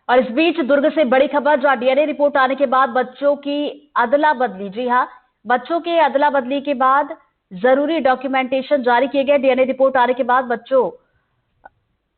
और इस बीच दुर्ग से बड़ी खबर, जहां डीएनए रिपोर्ट आने के बाद बच्चों की अदला बदली। जी हाँ, बच्चों के अदला बदली के बाद जरूरी डॉक्यूमेंटेशन जारी किए गए। डीएनए रिपोर्ट आने के बाद बच्चों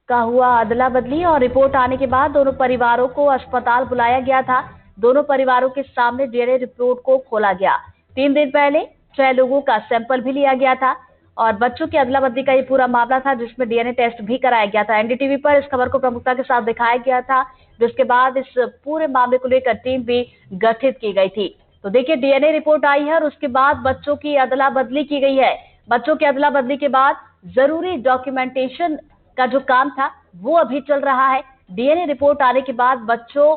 का हुआ अदला बदली और रिपोर्ट आने के बाद दोनों परिवारों को अस्पताल बुलाया गया था। दोनों परिवारों के सामने डीएनए रिपोर्ट को खोला गया। 3 दिन पहले 6 लोगों का सैंपल भी लिया गया था और बच्चों की अदला बदली का ये पूरा मामला था, जिसमें डीएनए टेस्ट भी कराया गया था। एनडीटीवी पर इस खबर को प्रमुखता के साथ दिखाया गया था, जिसके बाद इस पूरे मामले को लेकर टीम भी गठित की गई थी। तो देखिए, डीएनए रिपोर्ट आई है और उसके बाद बच्चों की अदला बदली की गई है। बच्चों की अदला बदली के बाद जरूरी डॉक्यूमेंटेशन का जो काम था वो अभी चल रहा है। डीएनए रिपोर्ट आने के बाद बच्चों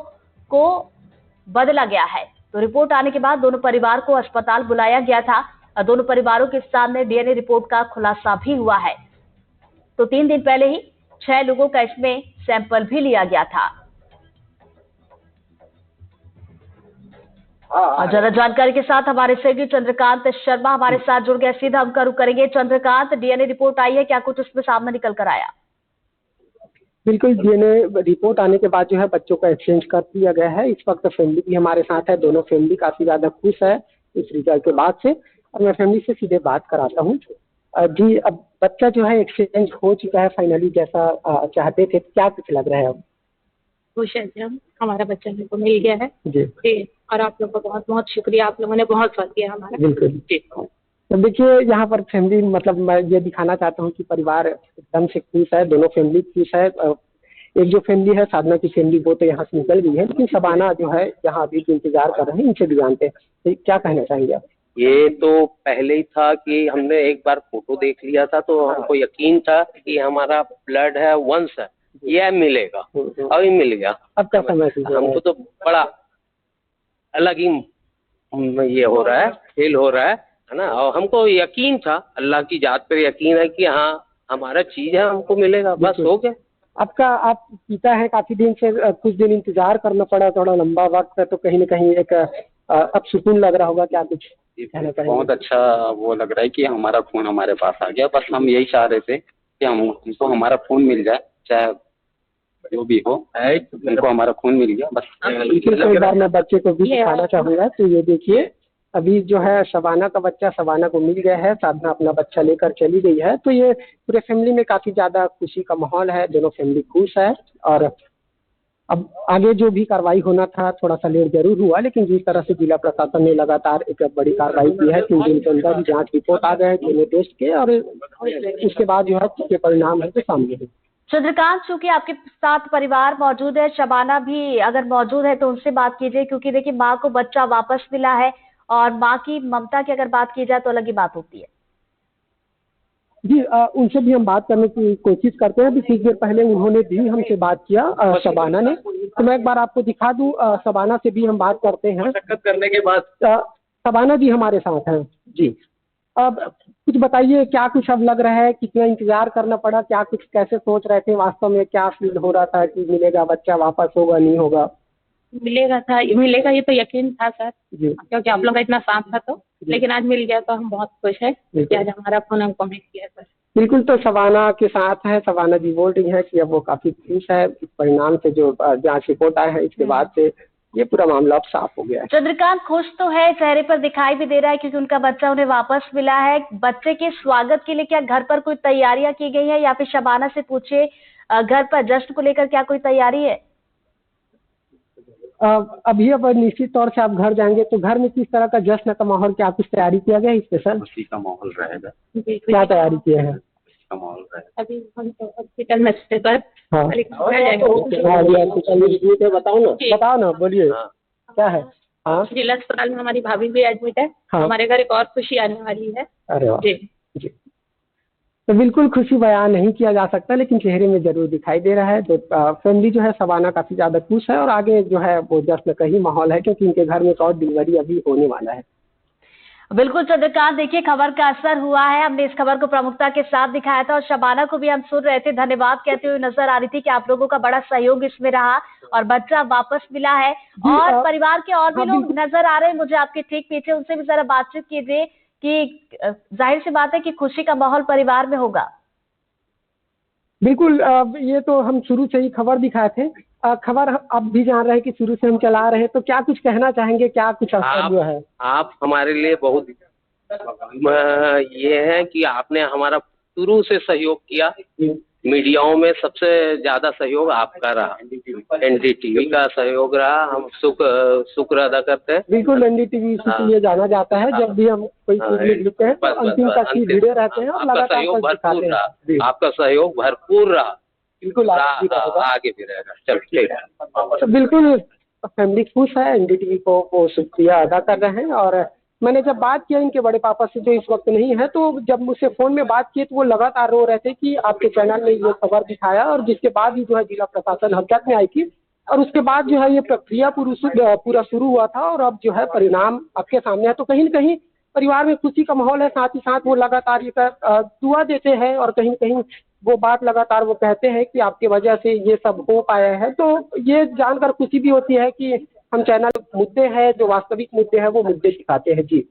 को बदला गया है। तो रिपोर्ट आने के बाद दोनों परिवार को अस्पताल बुलाया गया था और दोनों परिवारों के सामने डीएनए रिपोर्ट का खुलासा भी हुआ है। तो 3 दिन पहले ही 6 लोगों का इसमें सैंपल भी लिया गया था। और ज्यादा जानकारी के साथ हमारे सहयोगी चंद्रकांत शर्मा हमारे साथ जुड़ गए। सीधा हम रुख करेंगे। चंद्रकांत, डीएनए रिपोर्ट आई है, क्या कुछ उसमें सामने निकल कर आया? बिल्कुल, डीएनए रिपोर्ट आने के बाद जो है बच्चों का एक्सचेंज कर दिया गया है। इस वक्त फैमिली भी हमारे साथ है। दोनों फैमिली काफी ज्यादा खुश है इस रिजल्ट के बाद से। और मैं फैमिली से सीधे बात कराता हूँ। जी, अब बच्चा जो है एक्सचेंज हो चुका है फाइनली, जैसा चाहते थे। क्या कुछ लग रहा है अब? खुश है जी हम, हमारा बच्चा मेरे को मिल गया है जी। और आप लोगों का बहुत बहुत शुक्रिया, आप लोगों ने बहुत साथ किया हमारा। बिल्कुल जी। तो देखिए, यहाँ पर फैमिली, मतलब मैं ये दिखाना चाहता हूँ कि परिवार एकदम से खुश है, दोनों फैमिली खुश है। एक जो फैमिली है साधना की फैमिली, वो तो यहाँ से निकल गई है, लेकिन शबाना जो है यहाँ अभी भी इंतजार कर रहे हैं। इनसे भी जानते हैं, तो क्या कहना चाहेंगे आप? ये तो पहले ही था कि हमने एक बार फोटो देख लिया था, तो हमको यकीन था कि हमारा ब्लड है, वंश है, ये मिलेगा। अभी मिल गया। अब क्या समझ हमको तो बड़ा अलग ही ये हो रहा है, फील हो रहा है ना। और हमको यकीन था, अल्लाह की जात पर यकीन है कि हाँ हमारा चीज है, हमको मिलेगा, बस हो गया। आपका, आप पिता है, काफी दिन से कुछ दिन इंतजार करना पड़ा, थोड़ा लंबा वक्त है, तो कहीं ना कहीं एक अब सुकून लग रहा होगा। क्या कुछ कहना चाहेंगे? बहुत अच्छा वो लग रहा है कि हमारा फोन हमारे पास आ गया। बस हम यही चाह रहे थे कि हमको हमारा फोन मिल जाए, चाहे जो भी हो, उनको हमारा फोन मिल गया बस। एक बार मैं बच्चे को भी दिखाना चाहूंगा। तो ये देखिए, अभी जो है शबाना का बच्चा, शबाना को मिल गया है। साधना अपना बच्चा लेकर चली गई है। तो ये पूरे फैमिली में काफी ज्यादा खुशी का माहौल है, दोनों फैमिली खुश है। और अब आगे जो भी कार्रवाई होना था, थोड़ा सा लेट जरूर हुआ, लेकिन जिस तरह से जिला प्रशासन ने लगातार एक बड़ी कार्रवाई की है, 3 दिन के अंदर जांच रिपोर्ट आ गए डीएनए टेस्ट के, और उसके बाद जो है उसके परिणाम है तो सामने है। चंद्रकांत, चूंकि आपके साथ परिवार मौजूद है, शबाना भी अगर मौजूद है तो उनसे बात कीजिए, क्योंकि देखिए माँ को बच्चा वापस मिला है और माँ की ममता की अगर बात की जाए तो अलग ही बात होती है। जी, उनसे भी हम बात करने की कोशिश करते हैं। अभी कुछ देर पहले उन्होंने भी हमसे बात किया, शबाना ने। तो मैं एक बार आपको दिखा दूं, शबाना से भी हम बात करते हैं। मशक्कत करने के बाद शबाना जी हमारे साथ हैं जी। अब कुछ बताइए, क्या कुछ अब लग रहा है, कितना इंतजार करना पड़ा, क्या कुछ, कैसे सोच रहे थे, वास्तव में क्या फील हो रहा था कि मिलेगा बच्चा, वापस होगा, नहीं होगा? मिलेगा ये तो यकीन था सर, क्योंकि आप लोग का इतना साथ था। तो लेकिन आज मिल गया तो हम बहुत खुश है कि आज हमारा फोन हमको मिल गया सर। बिल्कुल, तो शबाना के साथ है। शबाना जी बोल रही है कि अब वो काफी खुश है इस परिणाम से, जो जांच रिपोर्ट आया है इसके बाद से ये पूरा मामला अब साफ हो गया है। चंद्रकांत खुश तो है, चेहरे पर दिखाई भी दे रहा है, क्योंकि उनका बच्चा उन्हें वापस मिला है। बच्चे के स्वागत के लिए क्या घर पर कोई तैयारियां की गई है, या फिर शबाना से पूछे घर पर जश्न को लेकर क्या कोई तैयारी है? अभी अब निश्चित तौर से आप घर जाएंगे तो घर में किस तरह का जश्न का माहौल, क्या कुछ तैयारी किया गया है स्पेशल? खुशी का माहौल रहेगा। क्या तैयारी किया है? का माहौल रहेगा। अभी हम तो हॉस्पिटल में थे सर। बताओ ना, बोलिए क्या है? हाँ, जिला अस्पताल में हमारी भाभी भी एडमिट है। हमारे घर एक और खुशी आने वाली है। अरे वाह जी। तो बिल्कुल खुशी बयान नहीं किया जा सकता, लेकिन चेहरे में जरूर दिखाई दे रहा है। तो फैमिली जो है शबाना काफी ज्यादा खुश है, और आगे जो है वो जश्न का ही माहौल है, क्योंकि इनके घर में एक और डिलीवरी अभी होने वाला है। बिल्कुल चंद्रकांत, देखिए खबर का असर हुआ है। हमने इस खबर को प्रमुखता के साथ दिखाया था और शबाना को भी हम सुन रहे थे, धन्यवाद कहते हुए नजर आ रही थी कि आप लोगों का बड़ा सहयोग इसमें रहा और बच्चा वापस मिला है। और परिवार के और भी लोग नजर आ रहे हैं मुझे आपके ठीक पीछे, उनसे भी जरा बातचीत कीजिए कि जाहिर सी बात है कि खुशी का माहौल परिवार में होगा। बिल्कुल, ये तो हम शुरू से ही खबर दिखाए थे। खबर आप भी जान रहे हैं कि शुरू से हम चला रहे हैं, तो क्या कुछ कहना चाहेंगे, क्या कुछ असर जो है? आप हमारे लिए बहुत ये है कि आपने हमारा शुरू से सहयोग किया। मीडियाओं में सबसे ज्यादा सहयोग आपका रहा, एनडीटीवी का सहयोग रहा। हम शुक्र अदा करते हैं। बिल्कुल, एनडीटीवी इसलिए जाना जाता है, जब भी हम कोई चीज लिखते हैं तो अंतिम तक ही जुड़े रहते हैं और आपका लगातार सहयोग दिखाते भरपूर हैं। रहा, आपका सहयोग भरपूर रहा। बिल्कुल आगे भी रहेगा। चलो ठीक है। तो बिल्कुल फैमिली खुश है, एनडीटीवी को वो शुक्रिया अदा कर रहे हैं। और मैंने जब बात किया इनके बड़े पापा से, जो इस वक्त नहीं है, तो जब मुझसे फोन में बात की तो वो लगातार रो रहे थे कि आपके चैनल ने ये खबर दिखाया, और जिसके बाद ही जो है जिला प्रशासन हरकत में आई थी, और उसके बाद जो है ये प्रक्रिया पूरा शुरू हुआ था, और अब जो है परिणाम आपके सामने है। तो कहीं न कहीं परिवार में खुशी का माहौल है, साथ ही साथ वो लगातार ये दुआ देते हैं, और कहीं न कहीं वो बात लगातार वो कहते हैं कि आपकी वजह से ये सब हो पाया है। तो ये जानकर खुशी भी होती है कि हम चैनल मुद्दे हैं, जो वास्तविक मुद्दे हैं, वो मुद्दे दिखाते हैं। जी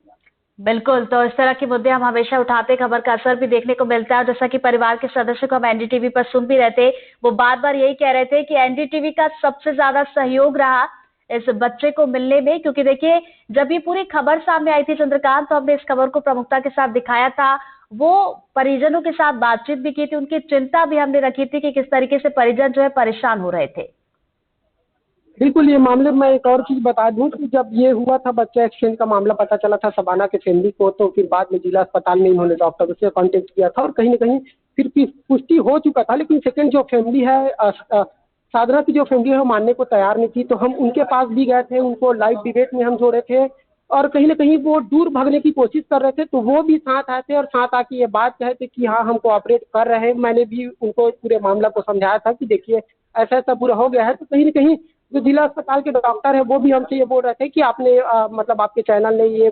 बिल्कुल, तो इस तरह के मुद्दे हम हमेशा उठाते, खबर का असर भी देखने को मिलता है। और जैसा कि परिवार के सदस्य को हम एनडीटीवी पर सुन भी रहे थे, वो बार-बार यही कह रहे थे कि एनडीटीवी का सबसे ज्यादा सहयोग रहा इस बच्चे को मिलने में। क्योंकि देखिए, जब ये पूरी खबर सामने आई थी चंद्रकांत, तो हमने इस खबर को प्रमुखता के साथ दिखाया था। वो परिजनों के साथ बातचीत भी की थी, उनकी चिंता भी हमने रखी थी कि किस तरीके से परिजन जो है परेशान हो रहे थे। बिल्कुल, ये मामले में एक और चीज़ बता दूँ कि जब ये हुआ था, बच्चा एक्सीडेंट का मामला पता चला था शबाना के फैमिली को, तो फिर बाद में जिला अस्पताल में इन्होंने डॉक्टर से कांटेक्ट किया था, और कहीं न कहीं फिर पुष्टि हो चुका था। लेकिन सेकंड जो फैमिली है, साधना की जो फैमिली है, वो मानने को तैयार नहीं थी। तो हम उनके पास भी गए थे, उनको लाइव डिबेट में हम जोड़े थे, और कहीं न कहीं वो दूर भागने की कोशिश कर रहे थे, तो वो भी साथ आए थे, और साथ आके ये बात कहे थे कि हाँ, हम कोऑपरेट कर रहे हैं। मैंने भी उनको पूरे मामला को समझाया था कि देखिए ऐसा-ऐसा पूरा हो गया है। तो कहीं न कहीं जो जिला अस्पताल के डॉक्टर है, वो भी हमसे ये बोल रहे थे कि आपने मतलब आपके चैनल ने ये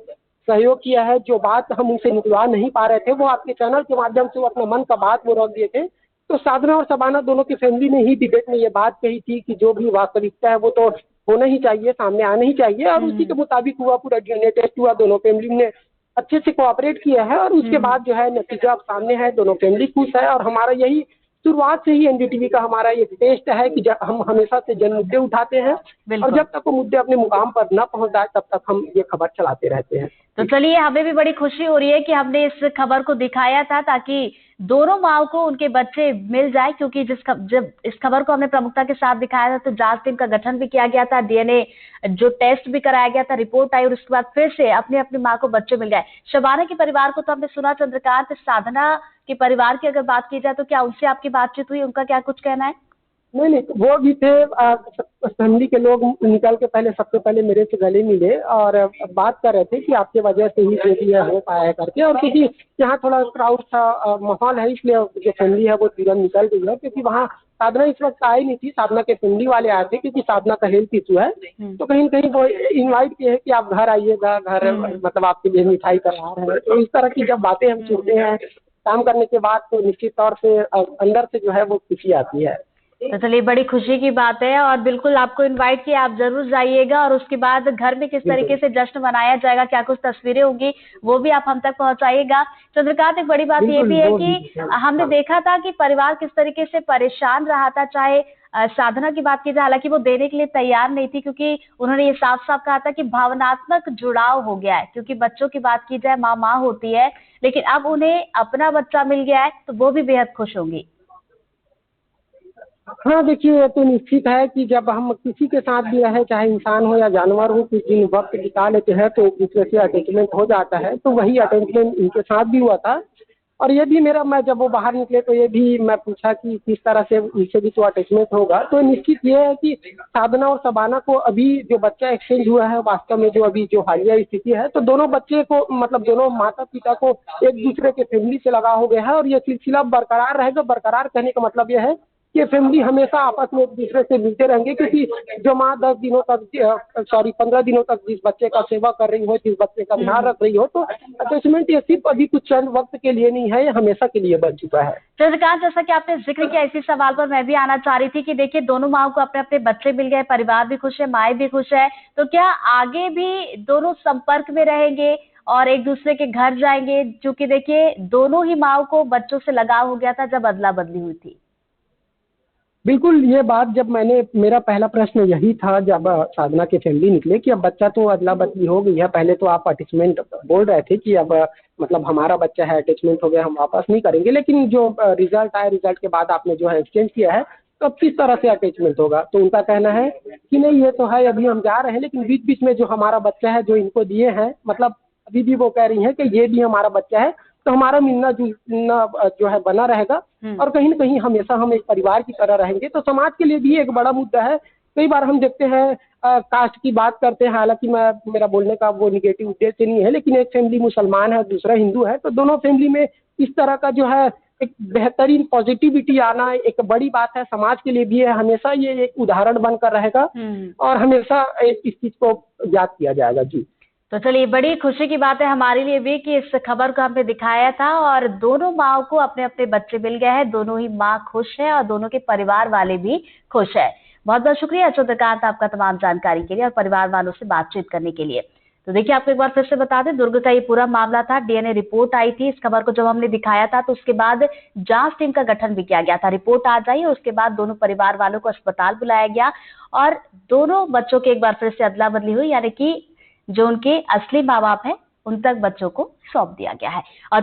सहयोग किया है। जो बात हम उनसे निकलवा नहीं पा रहे थे, वो आपके चैनल के माध्यम से वो अपने मन का बात वो रख दिए थे। तो साधना और शबाना दोनों की फैमिली ने ही डिबेट में ये बात कही थी कि जो भी वास्तविकता है वो तो होना ही चाहिए, सामने आना ही चाहिए, और उसी के मुताबिक हुआ। पूरा डीएनए टेस्ट हुआ, दोनों फैमिली ने अच्छे से कोऑपरेट किया है, और उसके बाद जो है नतीजा अब सामने है, दोनों फैमिली खुश है। और हमारा यही शुरुआत से ही एनडीटीवी का हमारा ये टेस्ट है कि हम हमेशा से जन मुद्दे उठाते हैं, और जब तक वो मुद्दे अपने मुकाम पर न पहुंच जाए तब तक हम ये खबर चलाते रहते हैं। तो चलिए, हमें भी बड़ी खुशी हो रही है कि हमने इस खबर को दिखाया था, ताकि दोनों माओ को उनके बच्चे मिल जाए। क्योंकि जब इस खबर को हमने प्रमुखता के साथ दिखाया था, तो जांच टीम का गठन भी किया गया था, डीएनए जो टेस्ट भी कराया गया था, रिपोर्ट आई, और उसके बाद फिर से अपनी अपनी माँ को बच्चे मिल गए। शबाना के परिवार को तो हमने सुना चंद्रकांत, साधना के परिवार की अगर बात की जाए तो क्या उनसे आपकी बातचीत हुई, उनका क्या कुछ कहना है? नहीं, वो भी थे। फैमिली के लोग निकल के पहले सबसे पहले मेरे से गले मिले, और बात कर रहे थे कि आपके वजह से ही जो भी है हो पाया है करके। और क्योंकि यहाँ थोड़ा क्राउड था, माहौल है, इसलिए जो फैमिली है वो तुरंत निकल गई है। क्योंकि वहाँ साधना इस वक्त आई नहीं थी, साधना के फैमिली वाले आए थे, क्योंकि साधना का हेल्थ इशू है। तो कहीं न कहीं वो इनवाइट किए हैं कि आप घर आइएगा, घर मतलब आपके लिए मिठाई तैयार है। तो इस तरह की जब बातें हम सुनते हैं काम करने के बाद, तो निश्चित तौर से अंदर से जो है वो खुशी आती है। तो चलिए, बड़ी खुशी की बात है, और बिल्कुल आपको इनवाइट किया, आप जरूर जाइएगा। और उसके बाद घर में किस तरीके से जश्न मनाया जाएगा, क्या कुछ तस्वीरें होंगी, वो भी आप हम तक पहुंचाइएगा। चंद्रकांत, एक बड़ी बात ये भी है कि हमने देखा था कि परिवार किस तरीके से परेशान रहा था। चाहे साधना की बात की जाए, हालांकि वो देने के लिए तैयार नहीं थी, क्योंकि उन्होंने ये साफ साफ कहा था कि भावनात्मक जुड़ाव हो गया है। क्योंकि बच्चों की बात की जाए, माँ माँ होती है, लेकिन अब उन्हें अपना बच्चा मिल गया है, तो वो भी बेहद खुश होंगी। हाँ, देखिए, ये तो निश्चित है कि जब हम किसी के साथ भी रहे, चाहे इंसान हो या जानवर हो, कुछ दिन वक्त बिता लेते हैं तो एक दूसरे से अटैचमेंट हो जाता है। तो वही अटैचमेंट इनके साथ भी हुआ था। और ये भी मेरा, मैं जब वो बाहर निकले तो ये भी मैं पूछा कि किस तरह से इनसे भी तो अटैचमेंट होगा। तो निश्चित ये है कि साधना और शबाना को अभी जो बच्चा एक्सचेंज हुआ है, वास्तव में जो अभी जो हालिया स्थिति है, तो दोनों बच्चे को मतलब दोनों माता पिता को एक दूसरे के फैमिली से लगाव हो गया है, और ये सिलसिला बरकरार रहेगा। बरकरार कहने का मतलब यह है कि फैमिली हमेशा आपस में एक दूसरे से मिलते रहेंगे। क्योंकि जो माँ 10 दिनों तक 15 दिनों तक जिस बच्चे का सेवा कर रही हो, जिस बच्चे का ध्यान रख रही हो, तो अटैचमेंट ये सिर्फ अभी कुछ चंद वक्त के लिए नहीं है, ये हमेशा के लिए बन चुका है। चंद्रकांत, जैसा कि आपने जिक्र किया, इसी सवाल पर मैं भी आना चाह रही थी कि देखिए, दोनों माओ को अपने अपने बच्चे मिल गए, परिवार भी खुश है, माएँ भी खुश है। तो क्या आगे भी दोनों संपर्क में रहेंगे और एक दूसरे के घर जाएंगे? क्योंकि देखिए, दोनों ही माओ को बच्चों से लगाव हो गया था जब अदला बदली हुई थी। बिल्कुल, ये बात जब मेरा पहला प्रश्न यही था जब साधना की फैमिली निकले कि अब बच्चा तो अदला-बदली हो गई है। पहले तो आप अटैचमेंट बोल रहे थे कि अब मतलब हमारा बच्चा है, अटैचमेंट हो गया, हम वापस नहीं करेंगे। लेकिन जो रिज़ल्ट आया, रिज़ल्ट के बाद आपने जो है एक्सचेंज किया है, तो अब किस तरह से अटैचमेंट होगा? तो उनका कहना है कि नहीं ये तो है, अभी हम जा रहे हैं, लेकिन बीच-बीच में जो हमारा बच्चा है, जो इनको दिए हैं, मतलब अभी भी वो कह रही हैं कि ये भी हमारा बच्चा है, तो हमारा मिलना-जुलना जो है बना रहेगा और कहीं न कहीं हमेशा हम एक परिवार की तरह रहेंगे। तो समाज के लिए भी एक बड़ा मुद्दा है। कई बार हम देखते हैं कास्ट की बात करते हैं, हालाँकि मेरा बोलने का वो नेगेटिव उद्देश्य नहीं है, लेकिन एक फैमिली मुसलमान है, दूसरा हिंदू है, तो दोनों फैमिली में इस तरह का जो है एक बेहतरीन पॉजिटिविटी आना एक बड़ी बात है, समाज के लिए भी है। हमेशा ये एक उदाहरण बनकर रहेगा और हमेशा इस चीज़ को याद किया जाएगा। जी। तो चलिए, बड़ी खुशी की बात है हमारे लिए भी कि इस खबर को हमने दिखाया था और दोनों माँओं को अपने-अपने बच्चे मिल गए हैं। दोनों ही माँ खुश है और दोनों के परिवार वाले भी खुश है। बहुत-बहुत शुक्रिया चंद्रकांत आपका तमाम जानकारी के लिए और परिवार वालों से बातचीत करने के लिए। तो देखिए, आपको एक बार फिर से बता दें, दुर्ग का ये पूरा मामला था। डीएनए रिपोर्ट आई थी। इस खबर को जब हमने दिखाया था तो उसके बाद जांच टीम का गठन भी किया गया था। रिपोर्ट आ जाई और उसके बाद दोनों परिवार वालों को अस्पताल बुलाया गया और दोनों बच्चों की एक बार फिर से अदला-बदली हुई, यानी कि जो उनके असली माँ-बाप हैं, उन तक बच्चों को सौंप दिया गया है। और